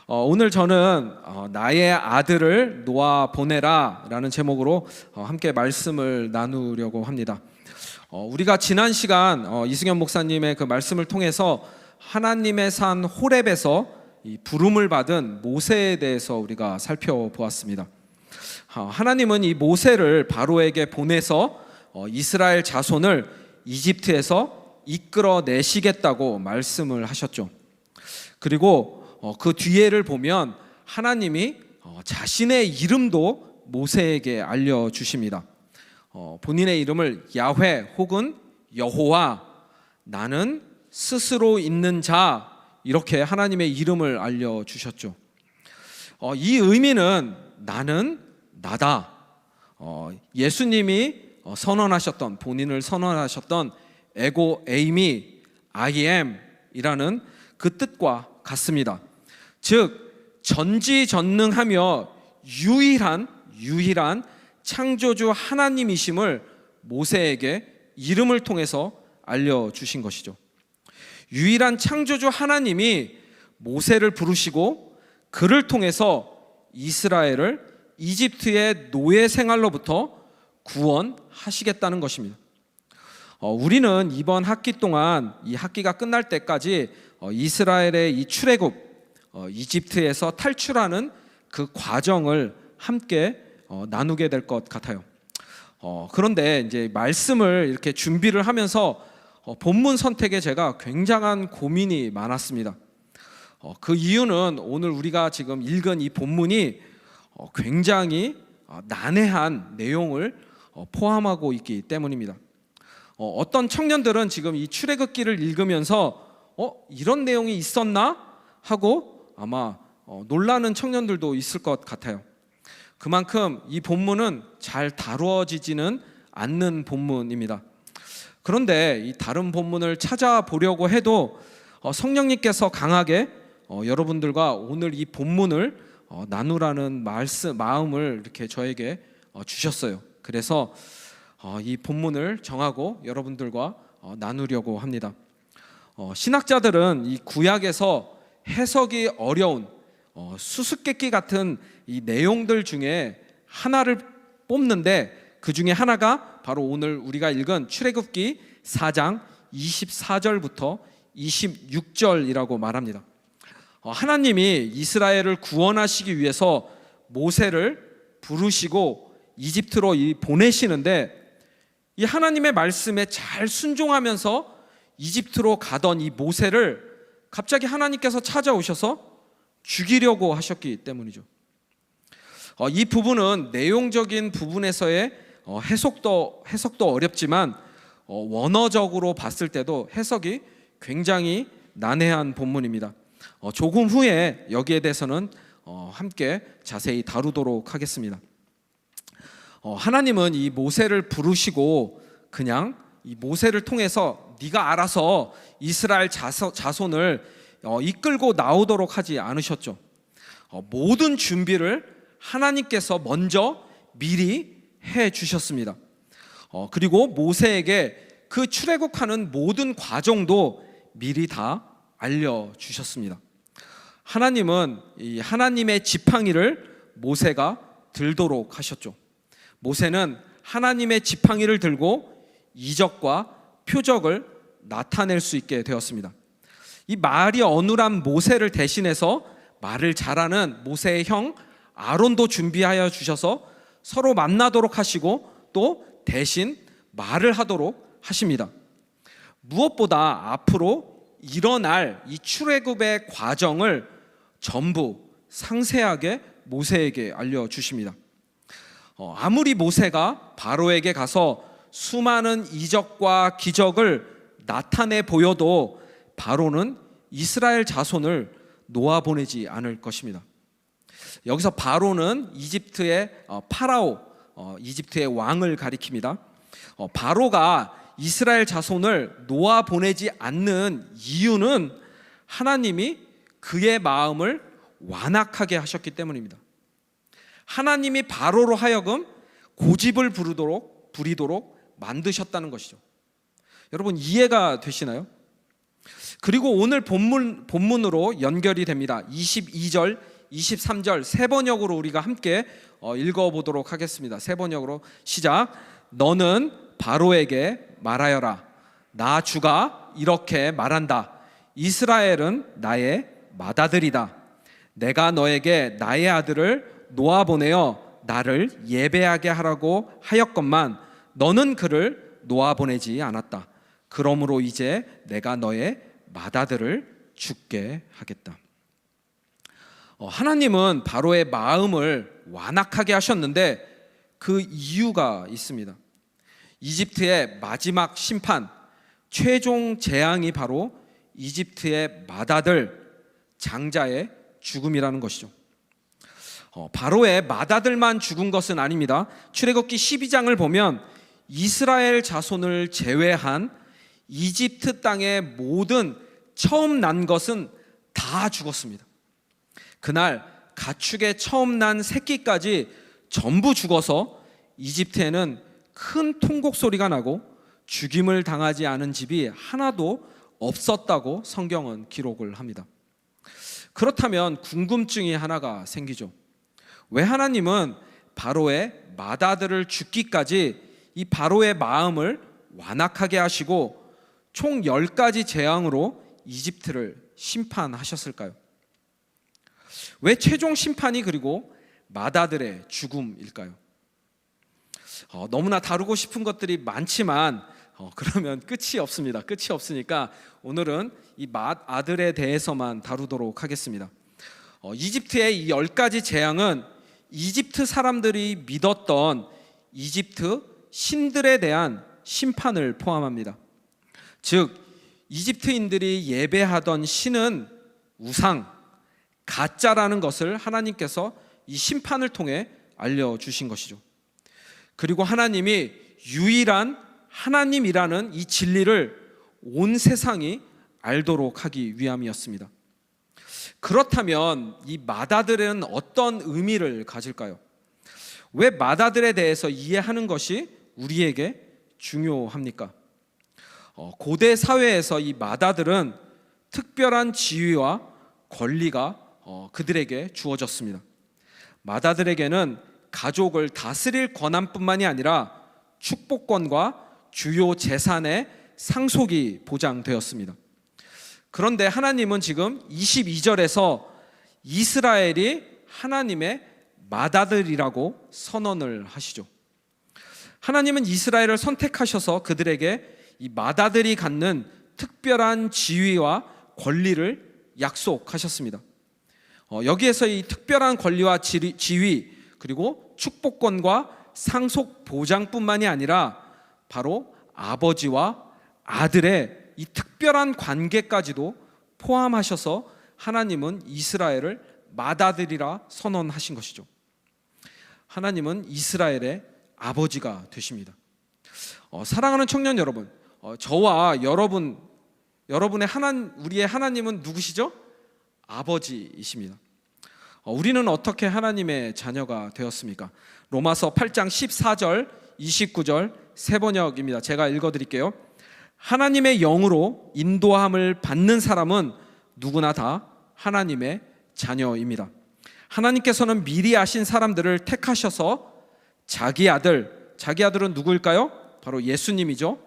오늘 저는 나의 아들을 놓아 보내라 라는 제목으로 함께 말씀을 나누려고 합니다. 우리가 지난 시간 이승현 목사님의 그 말씀을 통해서 하나님의 산 호렙에서 이 부름을 받은 모세에 대해서 우리가 살펴보았습니다. 하나님은 이 모세를 바로에게 보내서 이스라엘 자손을 이집트에서 이끌어내시겠다고 말씀을 하셨죠. 그리고 그 뒤에를 보면 하나님이 자신의 이름도 모세에게 알려주십니다. 본인의 이름을 야훼 혹은 여호와, 나는 스스로 있는 자, 이렇게 하나님의 이름을 알려주셨죠. 이 의미는 나는 나다. 예수님이 선언하셨던, 본인을 선언하셨던 에고 에이미 I am 이라는 그 뜻과 같습니다. 즉 전지전능하며 유일한 창조주 하나님이심을 모세에게 이름을 통해서 알려주신 것이죠. 유일한 창조주 하나님이 모세를 부르시고 그를 통해서 이스라엘을 이집트의 노예 생활로부터 구원하시겠다는 것입니다. 우리는 이번 학기 동안 이 학기가 끝날 때까지 이스라엘의 이 출애굽, 이집트에서 탈출하는 그 과정을 함께 나누게 될 것 같아요. 그런데 이제 말씀을 이렇게 준비를 하면서 본문 선택에 제가 굉장한 고민이 많았습니다. 그 이유는 오늘 우리가 지금 읽은 이 본문이 굉장히 난해한 내용을 포함하고 있기 때문입니다. 어떤 청년들은 지금 이 출애굽기를 읽으면서 이런 내용이 있었나? 하고 아마 놀라는 청년들도 있을 것 같아요. 그만큼 이 본문은 잘 다루어지지는 않는 본문입니다. 그런데 이 다른 본문을 찾아보려고 해도 성령님께서 강하게 여러분들과 오늘 이 본문을 나누라는 마음을 이렇게 저에게 주셨어요. 그래서 이 본문을 정하고 여러분들과 나누려고 합니다. 신학자들은 이 구약에서 해석이 어려운 수수께끼 같은 이 내용들 중에 하나를 뽑는데, 그 중에 하나가 바로 오늘 우리가 읽은 출애굽기 4장 24절부터 26절이라고 말합니다. 하나님이 이스라엘을 구원하시기 위해서 모세를 부르시고 이집트로 보내시는데, 이 하나님의 말씀에 잘 순종하면서 이집트로 가던 이 모세를 갑자기 하나님께서 찾아오셔서 죽이려고 하셨기 때문이죠. 이 부분은 내용적인 부분에서의 해석도 어렵지만 원어적으로 봤을 때도 해석이 굉장히 난해한 본문입니다. 조금 후에 여기에 대해서는 함께 자세히 다루도록 하겠습니다. 하나님은 이 모세를 부르시고 그냥 이 모세를 통해서 네가 알아서 이스라엘 자손을 이끌고 나오도록 하지 않으셨죠. 모든 준비를 하나님께서 먼저 미리 해 주셨습니다. 그리고 모세에게 그 출애굽하는 모든 과정도 미리 다 알려주셨습니다. 하나님은 이 하나님의 지팡이를 모세가 들도록 하셨죠. 모세는 하나님의 지팡이를 들고 이적과 표적을 나타낼 수 있게 되었습니다. 이 말이 어눌한 모세를 대신해서 말을 잘하는 모세의 형 아론도 준비하여 주셔서 서로 만나도록 하시고 또 대신 말을 하도록 하십니다. 무엇보다 앞으로 일어날 이 출애굽의 과정을 전부 상세하게 모세에게 알려주십니다. 아무리 모세가 바로에게 가서 수많은 이적과 기적을 나타내 보여도 바로는 이스라엘 자손을 놓아보내지 않을 것입니다. 여기서 바로는 이집트의 파라오, 이집트의 왕을 가리킵니다. 바로가 이스라엘 자손을 놓아보내지 않는 이유는 하나님이 그의 마음을 완악하게 하셨기 때문입니다. 하나님이 바로로 하여금 고집을 부리도록 만드셨다는 것이죠. 여러분 이해가 되시나요? 그리고 오늘 본문으로 연결이 됩니다. 22절, 23절 세 번역으로 우리가 함께 읽어보도록 하겠습니다. 세 번역으로 시작. 너는 바로에게 말하여라. 나 주가 이렇게 말한다. 이스라엘은 나의 맏아들이다. 내가 너에게 나의 아들을 놓아보내어 나를 예배하게 하라고 하였건만 너는 그를 놓아보내지 않았다. 그러므로 이제 내가 너의 맏아들을 죽게 하겠다. 하나님은 바로의 마음을 완악하게 하셨는데 그 이유가 있습니다. 이집트의 마지막 심판, 최종 재앙이 바로 이집트의 맏아들 장자의 죽음이라는 것이죠. 바로의 맏아들만 죽은 것은 아닙니다. 출애굽기 12장을 보면 이스라엘 자손을 제외한 이집트 땅의 모든 처음 난 것은 다 죽었습니다. 그날 가축의 처음 난 새끼까지 전부 죽어서 이집트에는 큰 통곡 소리가 나고 죽임을 당하지 않은 집이 하나도 없었다고 성경은 기록을 합니다. 그렇다면 궁금증이 하나가 생기죠. 왜 하나님은 바로의 맏아들을 죽기까지 이 바로의 마음을 완악하게 하시고 총 10가지 재앙으로 이집트를 심판하셨을까요? 왜 최종 심판이 그리고 맏아들의 죽음일까요? 너무나 다루고 싶은 것들이 많지만 그러면 끝이 없습니다. 끝이 없으니까 오늘은 이 맏아들에 대해서만 다루도록 하겠습니다. 이집트의 이 10가지 재앙은 이집트 사람들이 믿었던 이집트 신들에 대한 심판을 포함합니다. 즉 이집트인들이 예배하던 신은 우상, 가짜라는 것을 하나님께서 이 심판을 통해 알려주신 것이죠. 그리고 하나님이 유일한 하나님이라는 이 진리를 온 세상이 알도록 하기 위함이었습니다. 그렇다면 이 맏아들은 어떤 의미를 가질까요? 왜 맏아들에 대해서 이해하는 것이 우리에게 중요합니까? 고대 사회에서 이 맏아들은 특별한 지위와 권리가 그들에게 주어졌습니다. 맏아들에게는 가족을 다스릴 권한뿐만이 아니라 축복권과 주요 재산의 상속이 보장되었습니다. 그런데 하나님은 지금 22절에서 이스라엘이 하나님의 맏아들이라고 선언을 하시죠. 하나님은 이스라엘을 선택하셔서 그들에게 이 맏아들이 갖는 특별한 지위와 권리를 약속하셨습니다. 여기에서 이 특별한 권리와 지위 그리고 축복권과 상속 보장뿐만이 아니라 바로 아버지와 아들의 이 특별한 관계까지도 포함하셔서 하나님은 이스라엘을 맏아들이라 선언하신 것이죠. 하나님은 이스라엘의 아버지가 되십니다. 사랑하는 청년 여러분, 저와 여러분의 우리의 하나님은 누구시죠? 아버지이십니다. 우리는 어떻게 하나님의 자녀가 되었습니까? 로마서 8장 14절, 29절 세 번역입니다. 제가 읽어드릴게요. 하나님의 영으로 인도함을 받는 사람은 누구나 다 하나님의 자녀입니다. 하나님께서는 미리 아신 사람들을 택하셔서 자기 아들은 누구일까요? 바로 예수님이죠.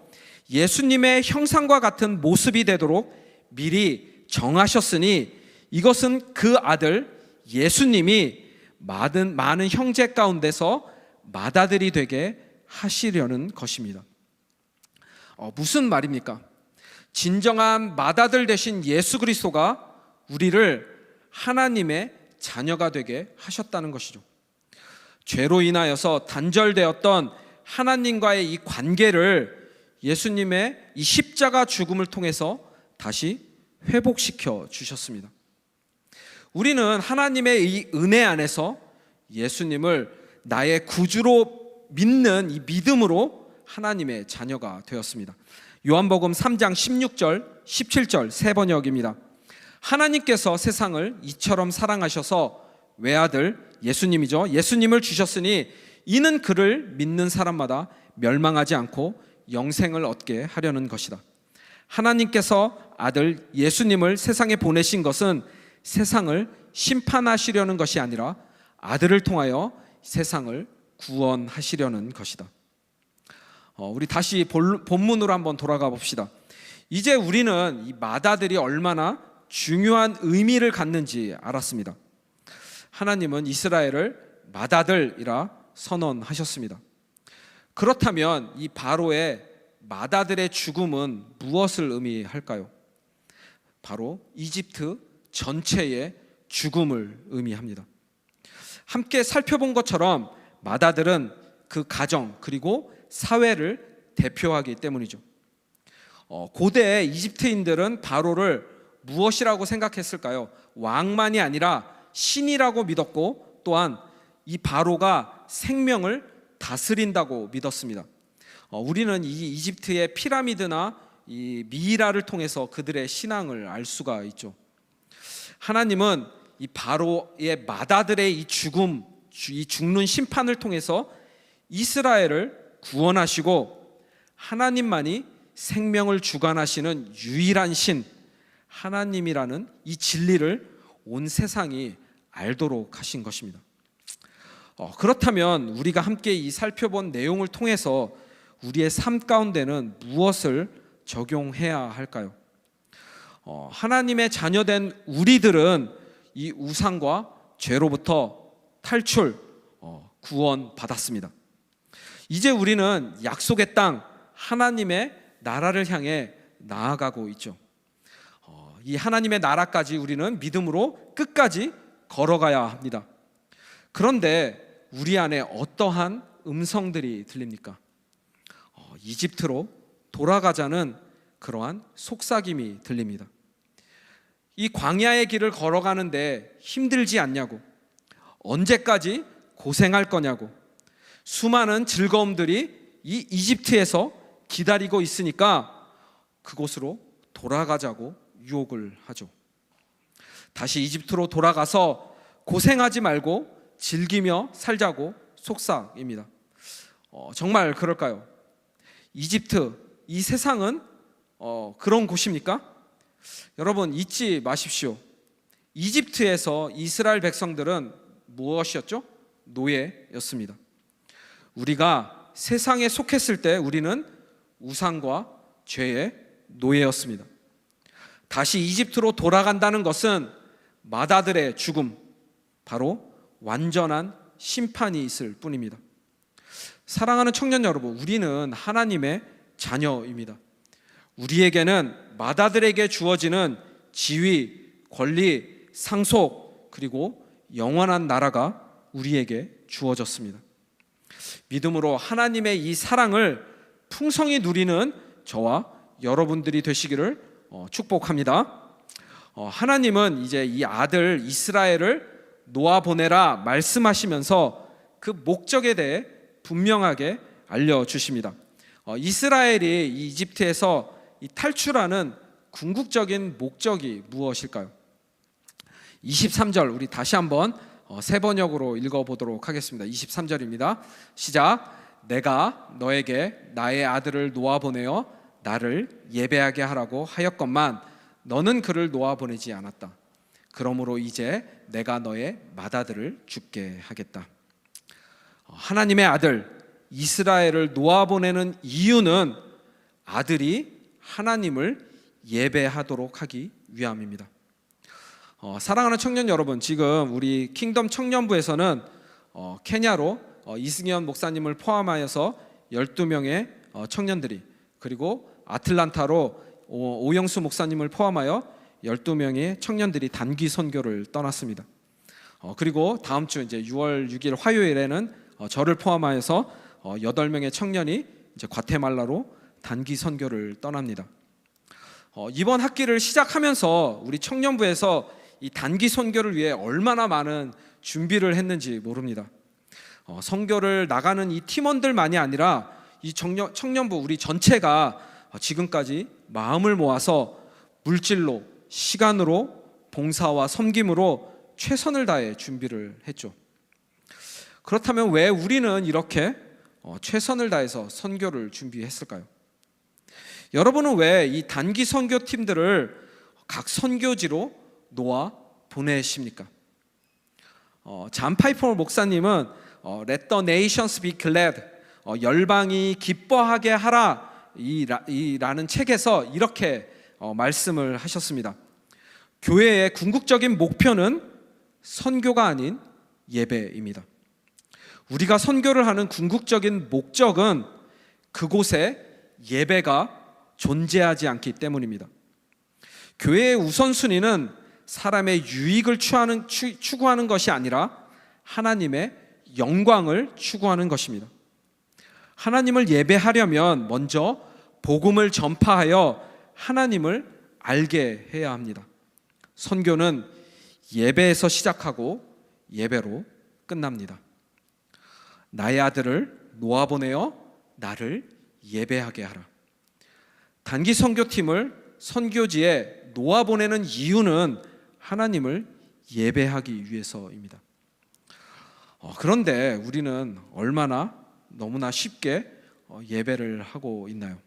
예수님의 형상과 같은 모습이 되도록 미리 정하셨으니 이것은 그 아들 예수님이 많은 형제 가운데서 맏아들이 되게 하시려는 것입니다. 무슨 말입니까? 진정한 맏아들 되신 예수 그리스도가 우리를 하나님의 자녀가 되게 하셨다는 것이죠. 죄로 인하여서 단절되었던 하나님과의 이 관계를 예수님의 이 십자가 죽음을 통해서 다시 회복시켜 주셨습니다. 우리는 하나님의 이 은혜 안에서 예수님을 나의 구주로 믿는 이 믿음으로 하나님의 자녀가 되었습니다. 요한복음 3장 16절, 17절 세 번역입니다. 하나님께서 세상을 이처럼 사랑하셔서 외아들 예수님이죠. 예수님을 주셨으니 이는 그를 믿는 사람마다 멸망하지 않고 영생을 얻게 하려는 것이다. 하나님께서 아들 예수님을 세상에 보내신 것은 세상을 심판하시려는 것이 아니라 아들을 통하여 세상을 구원하시려는 것이다. 우리 다시 본문으로 한번 돌아가 봅시다. 이제 우리는 이 맏아들이 얼마나 중요한 의미를 갖는지 알았습니다. 하나님은 이스라엘을 맏아들이라 선언하셨습니다. 그렇다면 이 바로의 맏아들의 죽음은 무엇을 의미할까요? 바로 이집트 전체의 죽음을 의미합니다. 함께 살펴본 것처럼 맏아들은 그 가정 그리고 사회를 대표하기 때문이죠. 고대 이집트인들은 바로를 무엇이라고 생각했을까요? 왕만이 아니라 신이라고 믿었고, 또한 이 바로가 생명을 다스린다고 믿었습니다. 우리는 이 이집트의 피라미드나 이 미이라를 통해서 그들의 신앙을 알 수가 있죠. 하나님은 이 바로의 맏아들의 이 죽음, 이 죽는 심판을 통해서 이스라엘을 구원하시고, 하나님만이 생명을 주관하시는 유일한 신 하나님이라는 이 진리를 온 세상이 알도록 하신 것입니다. 그렇다면 우리가 함께 이 살펴본 내용을 통해서 우리의 삶 가운데는 무엇을 적용해야 할까요? 하나님의 자녀된 우리들은 이 우상과 죄로부터 탈출, 구원 받았습니다. 이제 우리는 약속의 땅 하나님의 나라를 향해 나아가고 있죠. 이 하나님의 나라까지 우리는 믿음으로 끝까지 걸어가야 합니다. 그런데 우리 안에 어떠한 음성들이 들립니까? 이집트로 돌아가자는 그러한 속삭임이 들립니다. 이 광야의 길을 걸어가는데 힘들지 않냐고, 언제까지 고생할 거냐고, 수많은 즐거움들이 이 이집트에서 기다리고 있으니까 그곳으로 돌아가자고 유혹을 하죠. 다시 이집트로 돌아가서 고생하지 말고 즐기며 살자고 속삭입니다. 정말 그럴까요? 이집트, 이 세상은 그런 곳입니까? 여러분 잊지 마십시오. 이집트에서 이스라엘 백성들은 무엇이었죠? 노예였습니다. 우리가 세상에 속했을 때 우리는 우상과 죄의 노예였습니다. 다시 이집트로 돌아간다는 것은 맏아들의 죽음, 바로 완전한 심판이 있을 뿐입니다. 사랑하는 청년 여러분, 우리는 하나님의 자녀입니다. 우리에게는 맏아들에게 주어지는 지위, 권리, 상속, 그리고 영원한 나라가 우리에게 주어졌습니다. 믿음으로 하나님의 이 사랑을 풍성히 누리는 저와 여러분들이 되시기를 축복합니다. 하나님은 이제 이 아들 이스라엘을 놓아보내라 말씀하시면서 그 목적에 대해 분명하게 알려주십니다. 이스라엘이 이 이집트에서 이 탈출하는 궁극적인 목적이 무엇일까요? 23절 우리 다시 한번 새 번역으로 읽어보도록 하겠습니다. 23절입니다. 시작. 내가 너에게 나의 아들을 놓아보내어 나를 예배하게 하라고 하였건만 너는 그를 놓아보내지 않았다. 그러므로 이제 내가 너의 맏아들을 죽게 하겠다. 하나님의 아들 이스라엘을 놓아보내는 이유는 아들이 하나님을 예배하도록 하기 위함입니다. 사랑하는 청년 여러분, 지금 우리 킹덤 청년부에서는 케냐로 이승현 목사님을 포함하여서 12명의 청년들이, 그리고 아틀란타로 오영수 목사님을 포함하여 12명의 청년들이 단기 선교를 떠났습니다. 그리고 다음 주 이제 6월 6일 화요일에는 저를 포함하여서 8명의 청년이 이제 과테말라로 단기 선교를 떠납니다. 이번 학기를 시작하면서 우리 청년부에서 이 단기 선교를 위해 얼마나 많은 준비를 했는지 모릅니다. 선교를 나가는 이 팀원들만이 아니라 이 청년부 우리 전체가 지금까지 마음을 모아서 물질로, 시간으로, 봉사와 섬김으로 최선을 다해 준비를 했죠. 그렇다면 왜 우리는 이렇게 최선을 다해서 선교를 준비했을까요? 여러분은 왜 이 단기 선교팀들을 각 선교지로 놓아 보내십니까? 잔 파이퍼 목사님은 Let the nations be glad, 열방이 기뻐하게 하라 라는 책에서 이렇게 말씀을 하셨습니다. 교회의 궁극적인 목표는 선교가 아닌 예배입니다. 우리가 선교를 하는 궁극적인 목적은 그곳에 예배가 존재하지 않기 때문입니다. 교회의 우선순위는 사람의 유익을 추구하는 것이 아니라 하나님의 영광을 추구하는 것입니다. 하나님을 예배하려면 먼저 복음을 전파하여 하나님을 알게 해야 합니다. 선교는 예배에서 시작하고 예배로 끝납니다. 나의 아들을 놓아보내어 나를 예배하게 하라. 단기 선교팀을 선교지에 놓아보내는 이유는 하나님을 예배하기 위해서입니다. 그런데 우리는 얼마나 너무나 쉽게 예배를 하고 있나요?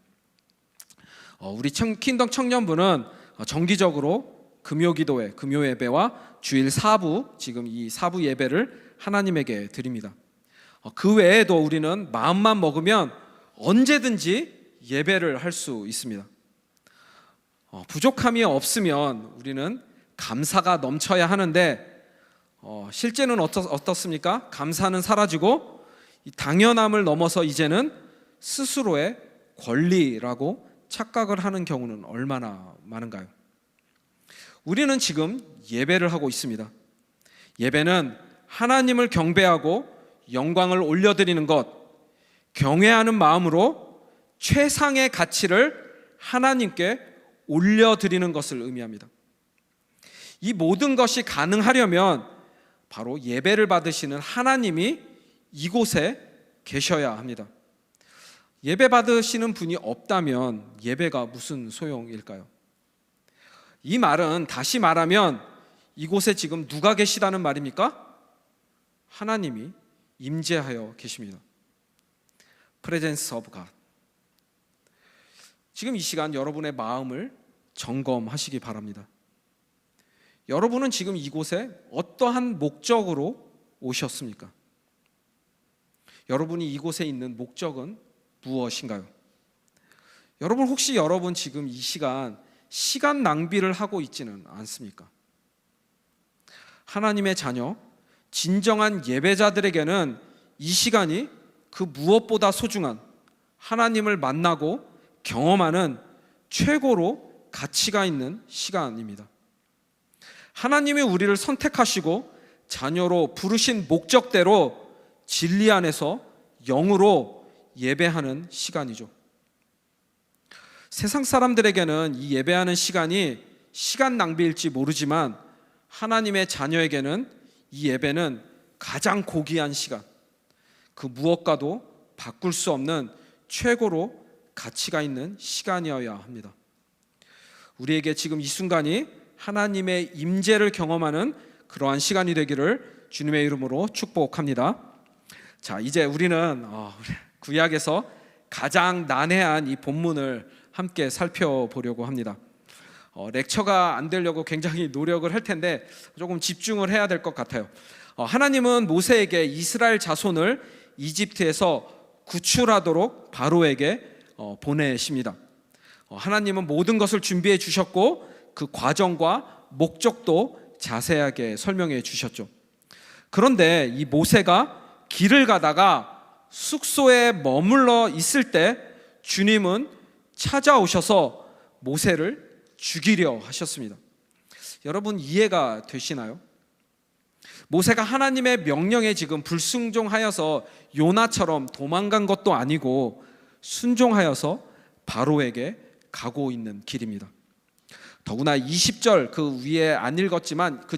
우리 킹덤 청년부는 정기적으로 금요기도회, 금요예배와 주일 사부, 지금 이 사부 예배를 하나님에게 드립니다. 그 외에도 우리는 마음만 먹으면 언제든지 예배를 할 수 있습니다. 부족함이 없으면 우리는 감사가 넘쳐야 하는데 실제는 어떻습니까? 감사는 사라지고 이 당연함을 넘어서 이제는 스스로의 권리라고 착각을 하는 경우는 얼마나 많은가요? 우리는 지금 예배를 하고 있습니다. 예배는 하나님을 경배하고 영광을 올려드리는 것, 경외하는 마음으로 최상의 가치를 하나님께 올려드리는 것을 의미합니다. 이 모든 것이 가능하려면 바로 예배를 받으시는 하나님이 이곳에 계셔야 합니다. 예배 받으시는 분이 없다면 예배가 무슨 소용일까요? 이 말은 다시 말하면 이곳에 지금 누가 계시다는 말입니까? 하나님이 임재하여 계십니다. Presence of God. 지금 이 시간 여러분의 마음을 점검하시기 바랍니다. 여러분은 지금 이곳에 어떠한 목적으로 오셨습니까? 여러분이 이곳에 있는 목적은 무엇인가요? 여러분 혹시 여러분 지금 이 시간 낭비를 하고 있지는 않습니까? 하나님의 자녀, 진정한 예배자들에게는 이 시간이 그 무엇보다 소중한 하나님을 만나고 경험하는 최고로 가치가 있는 시간입니다. 하나님이 우리를 선택하시고 자녀로 부르신 목적대로 진리 안에서 영으로 예배하는 시간이죠. 세상 사람들에게는 이 예배하는 시간이 시간 낭비일지 모르지만 하나님의 자녀에게는 이 예배는 가장 고귀한 시간, 그 무엇과도 바꿀 수 없는 최고로 가치가 있는 시간이어야 합니다. 우리에게 지금 이 순간이 하나님의 임재를 경험하는 그러한 시간이 되기를 주님의 이름으로 축복합니다. 자, 이제 우리는 구약에서 가장 난해한 이 본문을 함께 살펴보려고 합니다. 렉처가 안 되려고 굉장히 노력을 할 텐데 조금 집중을 해야 될 것 같아요. 하나님은 모세에게 이스라엘 자손을 이집트에서 구출하도록 바로에게 보내십니다. 하나님은 모든 것을 준비해 주셨고 그 과정과 목적도 자세하게 설명해 주셨죠. 그런데 이 모세가 길을 가다가 숙소에 머물러 있을 때 주님은 찾아오셔서 모세를 죽이려 하셨습니다. 여러분 이해가 되시나요? 모세가 하나님의 명령에 지금 불순종하여서 요나처럼 도망간 것도 아니고 순종하여서 바로에게 가고 있는 길입니다. 더구나 20절 그 위에 안 읽었지만 그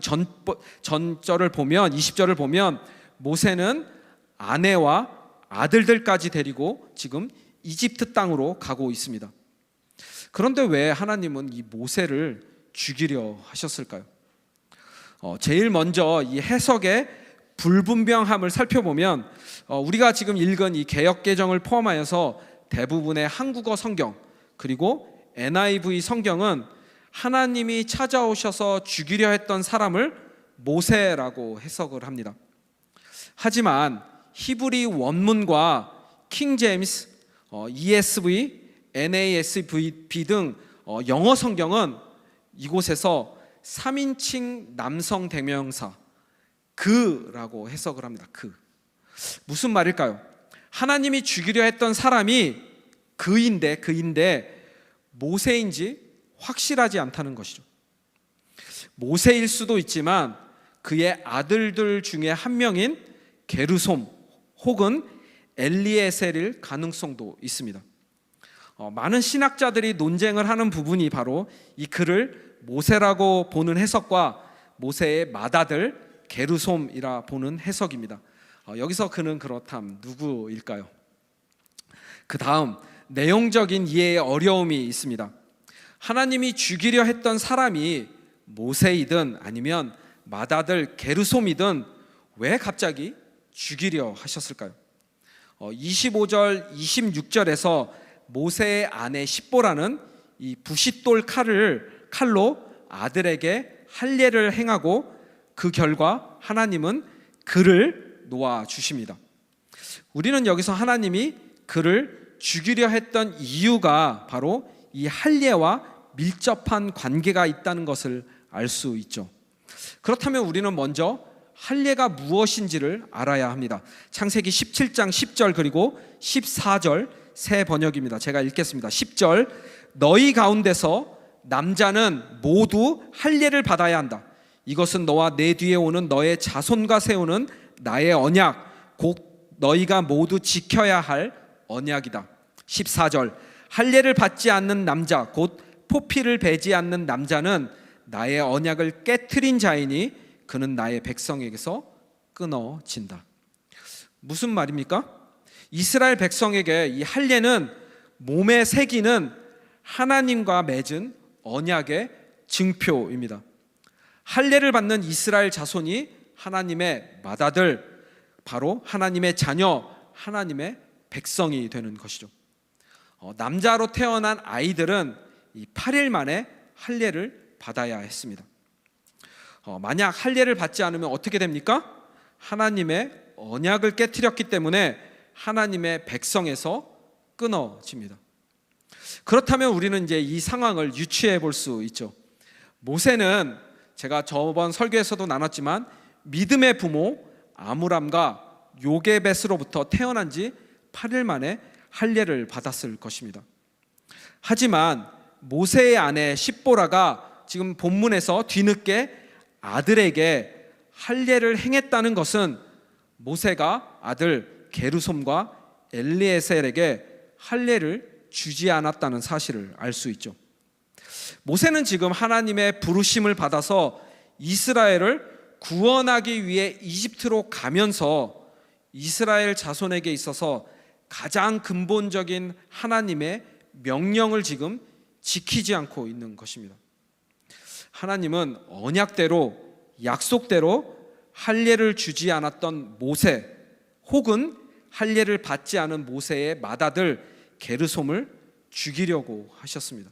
전절을 보면 20절을 보면 모세는 아내와 아들들까지 데리고 지금 이집트 땅으로 가고 있습니다. 그런데 왜 하나님은 이 모세를 죽이려 하셨을까요? 제일 먼저 이 해석의 불분명함을 살펴보면 우리가 지금 읽은 이 개역개정을 포함하여서 대부분의 한국어 성경 그리고 NIV 성경은 하나님이 찾아오셔서 죽이려 했던 사람을 모세라고 해석을 합니다. 하지만 히브리 원문과 킹 제임스, ESV, NASB 등 영어 성경은 이곳에서 3인칭 남성 대명사 그라고 해석을 합니다. 그. 무슨 말일까요? 하나님이 죽이려 했던 사람이 그인데 모세인지 확실하지 않다는 것이죠. 모세일 수도 있지만 그의 아들들 중에 한 명인 게르솜 혹은 엘리에셀일 가능성도 있습니다. 많은 신학자들이 논쟁을 하는 부분이 바로 이 그를 모세라고 보는 해석과 모세의 맏아들 게르솜이라 보는 해석입니다. 여기서 그는 그렇담 누구일까요? 그 다음 내용적인 이해의 어려움이 있습니다. 하나님이 죽이려 했던 사람이 모세이든 아니면 맏아들 게르솜이든 왜 갑자기 죽이려 하셨을까요? 25절, 26절에서 모세의 아내 십보라는 이 부싯돌 칼로 아들에게 할례를 행하고 그 결과 하나님은 그를 놓아 주십니다. 우리는 여기서 하나님이 그를 죽이려 했던 이유가 바로 이 할례와 밀접한 관계가 있다는 것을 알 수 있죠. 그렇다면 우리는 먼저 할례가 무엇인지를 알아야 합니다. 창세기 17장 10절 그리고 14절 새 번역입니다. 제가 읽겠습니다. 10절 너희 가운데서 남자는 모두 할례를 받아야 한다. 이것은 너와 내 뒤에 오는 너의 자손과 세우는 나의 언약 곧 너희가 모두 지켜야 할 언약이다. 14절 할례를 받지 않는 남자 곧 포피를 베지 않는 남자는 나의 언약을 깨트린 자이니 그는 나의 백성에게서 끊어진다. 무슨 말입니까? 이스라엘 백성에게 이 할례는 몸에 새기는 하나님과 맺은 언약의 증표입니다. 할례를 받는 이스라엘 자손이 하나님의 맏아들, 바로 하나님의 자녀, 하나님의 백성이 되는 것이죠. 남자로 태어난 아이들은 이 8일 만에 할례를 받아야 했습니다. 만약 할례를 받지 않으면 어떻게 됩니까? 하나님의 언약을 깨트렸기 때문에 하나님의 백성에서 끊어집니다. 그렇다면 우리는 이제 이 상황을 유추해 볼 수 있죠. 모세는 제가 저번 설교에서도 나눴지만 믿음의 부모 아므람과 요게벳으로부터 태어난 지 8일 만에 할례를 받았을 것입니다. 하지만 모세의 아내 십보라가 지금 본문에서 뒤늦게 아들에게 할례를 행했다는 것은 모세가 아들 게르솜과 엘리에셀에게 할례를 주지 않았다는 사실을 알 수 있죠. 모세는 지금 하나님의 부르심을 받아서 이스라엘을 구원하기 위해 이집트로 가면서 이스라엘 자손에게 있어서 가장 근본적인 하나님의 명령을 지금 지키지 않고 있는 것입니다. 하나님은 언약대로 약속대로 할례를 주지 않았던 모세 혹은 할례를 받지 않은 모세의 맏아들 게르솜을 죽이려고 하셨습니다.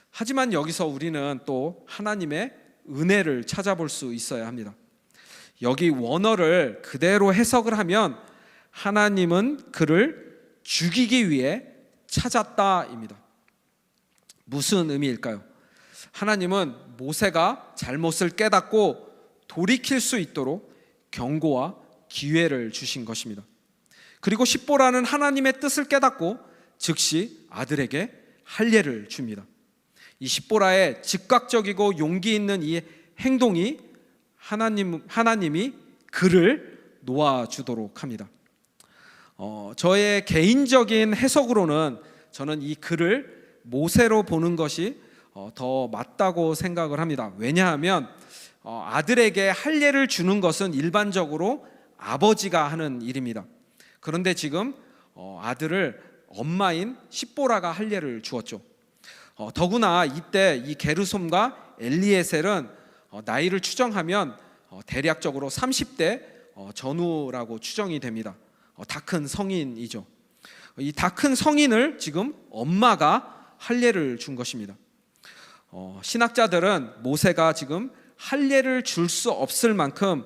하지만 여기서 우리는 또 하나님의 은혜를 찾아볼 수 있어야 합니다. 여기 원어를 그대로 해석을 하면 하나님은 그를 죽이기 위해 찾았다입니다. 무슨 의미일까요? 하나님은 모세가 잘못을 깨닫고 돌이킬 수 있도록 경고와 기회를 주신 것입니다. 그리고 십보라는 하나님의 뜻을 깨닫고 즉시 아들에게 할례를 줍니다. 이 십보라의 즉각적이고 용기 있는 이 행동이 하나님이 그를 놓아주도록 합니다. 저의 개인적인 해석으로는 저는 이 그를 모세로 보는 것이 더 맞다고 생각을 합니다. 왜냐하면 아들에게 할례를 주는 것은 일반적으로 아버지가 하는 일입니다. 그런데 지금 아들을 엄마인 십보라가 할례를 주었죠. 더구나 이때 이 게르솜과 엘리에셀은 나이를 추정하면 대략적으로 30대 전후라고 추정이 됩니다. 다 큰 성인이죠. 이 다 큰 성인을 지금 엄마가 할례를 준 것입니다. 신학자들은 모세가 지금 할례를 줄 수 없을 만큼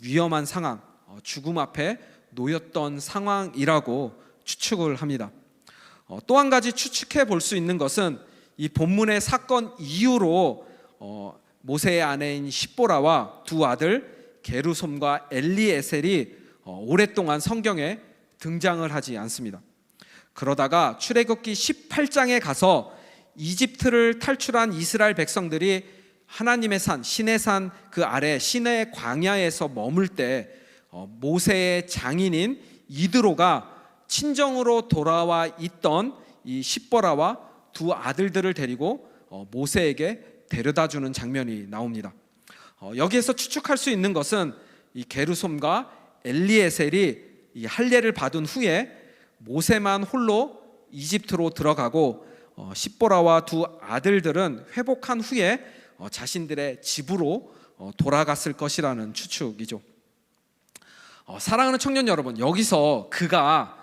위험한 상황, 죽음 앞에 놓였던 상황이라고 추측을 합니다. 또 한 가지 추측해 볼 수 있는 것은 이 본문의 사건 이후로 모세의 아내인 십보라와 두 아들 게르솜과 엘리에셀이 오랫동안 성경에 등장을 하지 않습니다. 그러다가 출애굽기 18장에 가서 이집트를 탈출한 이스라엘 백성들이 하나님의 산, 신의 산 그 아래 시내 광야에서 머물 때 모세의 장인인 이드로가 친정으로 돌아와 있던 이 십보라와 두 아들들을 데리고 모세에게 데려다주는 장면이 나옵니다. 여기에서 추측할 수 있는 것은 이 게르솜과 엘리에셀이 이 할례를 받은 후에 모세만 홀로 이집트로 들어가고 십보라와 두 아들들은 회복한 후에 자신들의 집으로 돌아갔을 것이라는 추측이죠. 사랑하는 청년 여러분, 여기서 그가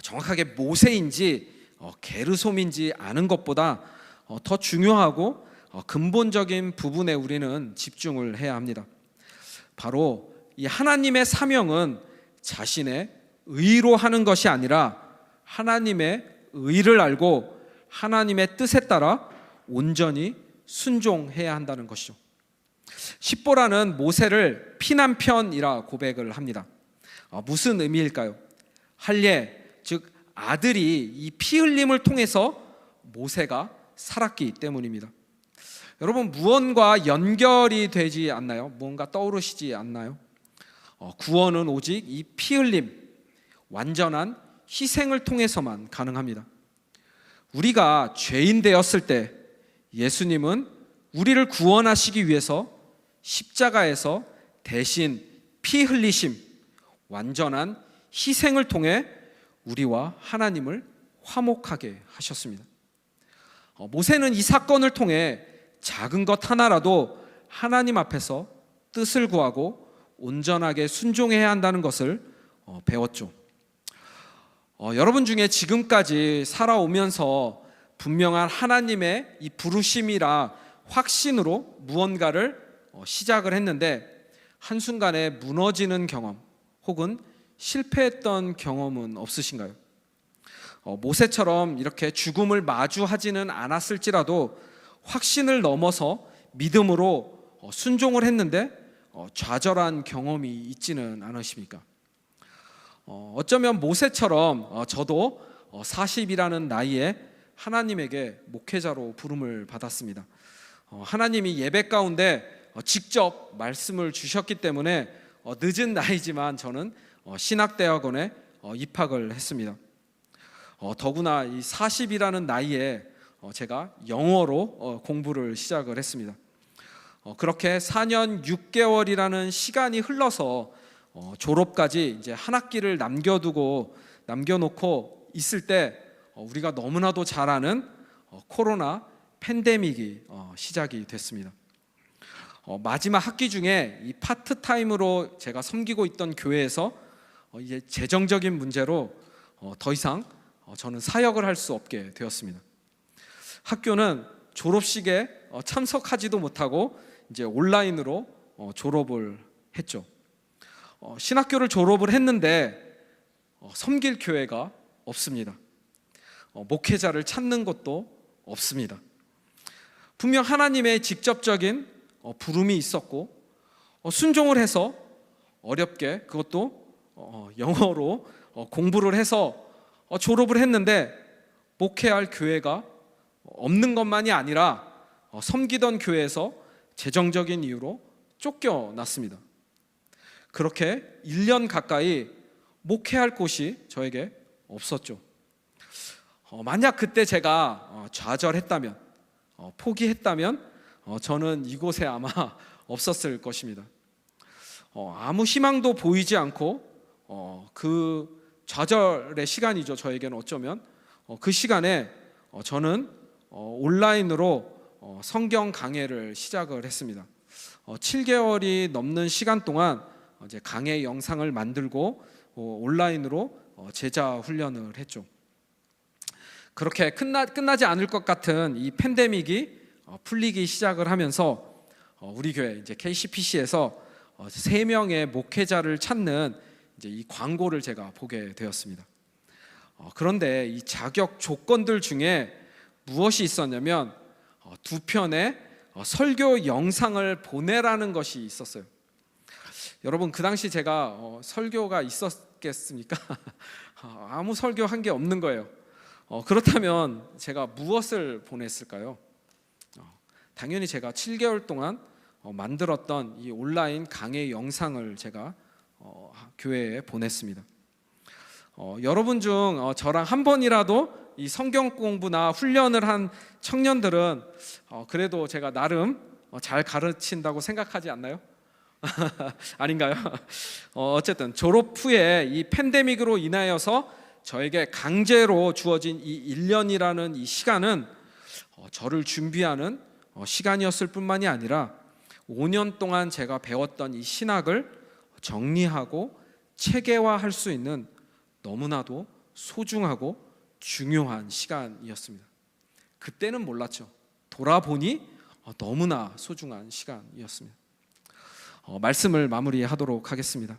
정확하게 모세인지 게르솜인지 아는 것보다 더 중요하고 근본적인 부분에 우리는 집중을 해야 합니다. 바로 이 하나님의 사명은 자신의 의로 하는 것이 아니라 하나님의 의를 알고 하나님의 뜻에 따라 온전히 순종해야 한다는 것이죠. 십보라는 모세를 피남편이라 고백을 합니다. 무슨 의미일까요? 할례, 즉 아들이 이 피 흘림을 통해서 모세가 살았기 때문입니다. 여러분, 무언가 연결이 되지 않나요? 무언가 떠오르시지 않나요? 구원은 오직 이 피 흘림, 완전한 희생을 통해서만 가능합니다. 우리가 죄인 되었을 때 예수님은 우리를 구원하시기 위해서 십자가에서 대신 피 흘리심, 완전한 희생을 통해 우리와 하나님을 화목하게 하셨습니다. 모세는 이 사건을 통해 작은 것 하나라도 하나님 앞에서 뜻을 구하고 온전하게 순종해야 한다는 것을 배웠죠. 여러분 중에 지금까지 살아오면서 분명한 하나님의 이 부르심이라 확신으로 무언가를 시작을 했는데 한순간에 무너지는 경험 혹은 실패했던 경험은 없으신가요? 모세처럼 이렇게 죽음을 마주하지는 않았을지라도 확신을 넘어서 믿음으로 순종을 했는데 좌절한 경험이 있지는 않으십니까? 어쩌면 모세처럼 저도 40이라는 나이에 하나님에게 목회자로 부름을 받았습니다. 하나님이 예배 가운데 직접 말씀을 주셨기 때문에 늦은 나이지만 저는 신학대학원에 입학을 했습니다. 더구나 이 40이라는 나이에 제가 영어로 공부를 시작을 했습니다. 그렇게 4년 6개월이라는 시간이 흘러서 졸업까지 이제 한 학기를 남겨놓고 있을 때 우리가 너무나도 잘 아는 코로나 팬데믹이 시작이 됐습니다. 마지막 학기 중에 이 파트타임으로 제가 섬기고 있던 교회에서 이제 재정적인 문제로 더 이상 저는 사역을 할 수 없게 되었습니다. 학교는 졸업식에 참석하지도 못하고 이제 온라인으로 졸업을 했죠. 신학교를 졸업을 했는데 섬길 교회가 없습니다. 목회자를 찾는 것도 없습니다. 분명 하나님의 직접적인 부름이 있었고 순종을 해서 어렵게 그것도 영어로 공부를 해서 졸업을 했는데 목회할 교회가 없는 것만이 아니라 섬기던 교회에서 재정적인 이유로 쫓겨났습니다. 그렇게 1년 가까이 목회할 곳이 저에게 없었죠. 만약 그때 제가 좌절했다면, 포기했다면 저는 이곳에 아마 없었을 것입니다. 아무 희망도 보이지 않고 그 좌절의 시간이죠. 저에게는 어쩌면 그 시간에 저는 온라인으로 성경 강해를 시작을 했습니다. 7개월이 넘는 시간 동안 이제 강해 영상을 만들고 온라인으로 제자 훈련을 했죠. 그렇게 끝나지 않을 것 같은 이 팬데믹이 풀리기 시작을 하면서 우리 교회 이제 KCPC에서 3명의 목회자를 찾는 이제 이 광고를 제가 보게 되었습니다. 그런데 이 자격 조건들 중에 무엇이 있었냐면 2편의 설교 영상을 보내라는 것이 있었어요. 여러분, 그 당시 제가 설교가 있었겠습니까? 아무 설교한 게 없는 거예요. 그렇다면 제가 무엇을 보냈을까요? 당연히 제가 7개월 동안 만들었던 이 온라인 강의 영상을 제가 교회에 보냈습니다. 여러분 중 저랑 한 번이라도 이 성경 공부나 훈련을 한 청년들은 그래도 제가 나름 잘 가르친다고 생각하지 않나요? 아닌가요? 어쨌든 졸업 후에 이 팬데믹으로 인하여서 저에게 강제로 주어진 이 1년이라는 이 시간은 저를 준비하는 시간이었을 뿐만이 아니라 5년 동안 제가 배웠던 이 신학을 정리하고 체계화할 수 있는 너무나도 소중하고 중요한 시간이었습니다. 그때는 몰랐죠. 돌아보니 너무나 소중한 시간이었습니다. 말씀을 마무리하도록 하겠습니다.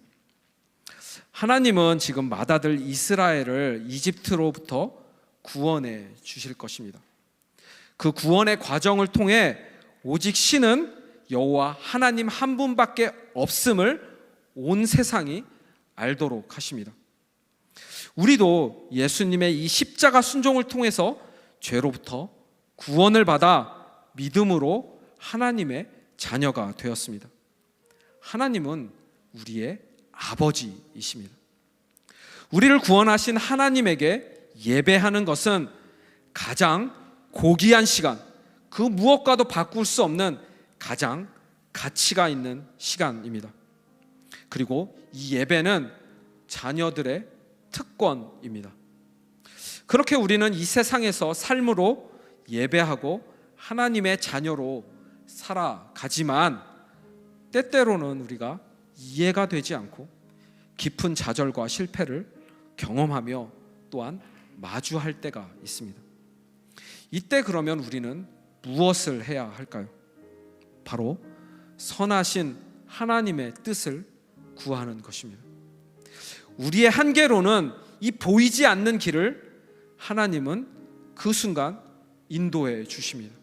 하나님은 지금 맏아들 이스라엘을 이집트로부터 구원해 주실 것입니다. 그 구원의 과정을 통해 오직 신은 여호와 하나님 한 분밖에 없음을 온 세상이 알도록 하십니다. 우리도 예수님의 이 십자가 순종을 통해서 죄로부터 구원을 받아 믿음으로 하나님의 자녀가 되었습니다. 하나님은 우리의 아버지이십니다. 우리를 구원하신 하나님에게 예배하는 것은 가장 고귀한 시간, 그 무엇과도 바꿀 수 없는 가장 가치가 있는 시간입니다. 그리고 이 예배는 자녀들의 특권입니다. 그렇게 우리는 이 세상에서 삶으로 예배하고 하나님의 자녀로 살아가지만 때때로는 우리가 이해가 되지 않고 깊은 좌절과 실패를 경험하며 또한 마주할 때가 있습니다. 이때 그러면 우리는 무엇을 해야 할까요? 바로 선하신 하나님의 뜻을 구하는 것입니다. 우리의 한계로는 이 보이지 않는 길을 하나님은 그 순간 인도해 주십니다.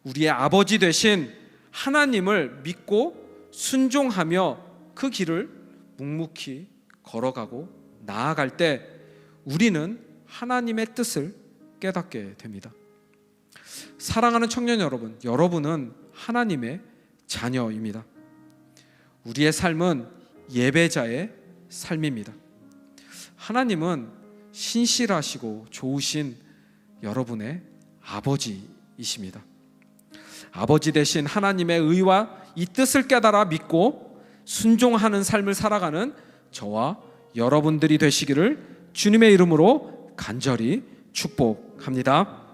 우리의 아버지 되신 하나님을 믿고 순종하며 그 길을 묵묵히 걸어가고 나아갈 때 우리는 하나님의 뜻을 깨닫게 됩니다. 사랑하는 청년 여러분, 여러분은 하나님의 자녀입니다. 우리의 삶은 예배자의 삶입니다. 하나님은 신실하시고 좋으신 여러분의 아버지이십니다. 아버지 되신 하나님의 의와 이 뜻을 깨달아 믿고 순종하는 삶을 살아가는 저와 여러분들이 되시기를 주님의 이름으로 간절히 축복합니다.